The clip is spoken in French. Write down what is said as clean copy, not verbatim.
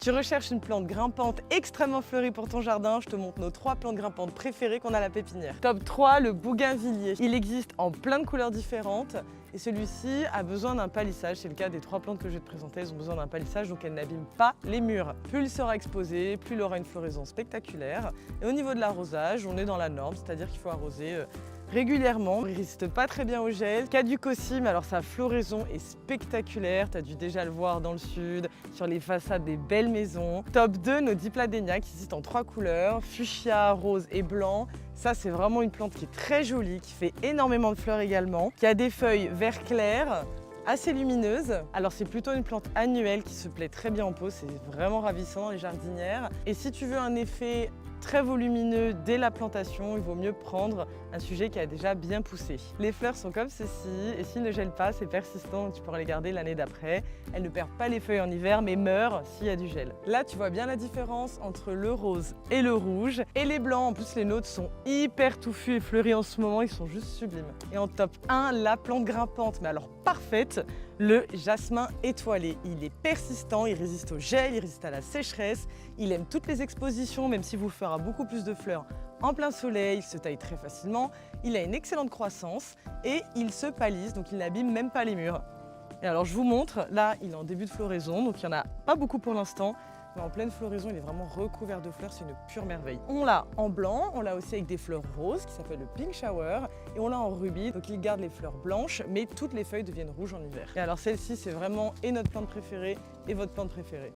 Tu recherches une plante grimpante extrêmement fleurie pour ton jardin, je te montre nos 3 plantes grimpantes préférées qu'on a à la pépinière. Top 3, le bougainvillier. Il existe en plein de couleurs différentes et celui-ci a besoin d'un palissage. C'est le cas des 3 plantes que je vais te présenter, elles ont besoin d'un palissage donc elles n'abîment pas les murs. Plus il sera exposé, plus il aura une floraison spectaculaire. Et au niveau de l'arrosage, on est dans la norme, c'est-à-dire qu'il faut arroser régulièrement. Il résiste pas très bien au gel. Caducocime, alors sa floraison est spectaculaire, tu as dû déjà le voir dans le sud, sur les façades des belles maisons. Top 2, nos dipladénia qui existent en 3 couleurs, fuchsia, rose et blanc. Ça, c'est vraiment une plante qui est très jolie, qui fait énormément de fleurs également, qui a des feuilles vert clair, assez lumineuses. Alors c'est plutôt une plante annuelle qui se plaît très bien en pot, c'est vraiment ravissant dans les jardinières. Et si tu veux un effet très volumineux dès la plantation, il vaut mieux prendre un sujet qui a déjà bien poussé. Les fleurs sont comme ceci et s'ils ne gèlent pas, c'est persistant, donc tu pourras les garder l'année d'après. Elles ne perdent pas les feuilles en hiver mais meurent s'il y a du gel. Là, tu vois bien la différence entre le rose et le rouge. Et les blancs, en plus les nôtres sont hyper touffus et fleuris en ce moment, ils sont juste sublimes. Et en top 1, la plante grimpante, mais alors parfaite, le jasmin étoilé. Il est persistant, il résiste au gel, il résiste à la sécheresse, il aime toutes les expositions, même si vous fera beaucoup plus de fleurs en plein soleil, il se taille très facilement, il a une excellente croissance et il se palisse, donc il n'abîme même pas les murs. Et alors je vous montre, là il est en début de floraison, donc il n'y en a pas beaucoup pour l'instant, mais en pleine floraison il est vraiment recouvert de fleurs, c'est une pure merveille. On l'a en blanc, on l'a aussi avec des fleurs roses qui s'appellent le pink shower, et on l'a en rubis, donc il garde les fleurs blanches, mais toutes les feuilles deviennent rouges en hiver. Et alors celle-ci c'est vraiment et notre plante préférée et votre plante préférée.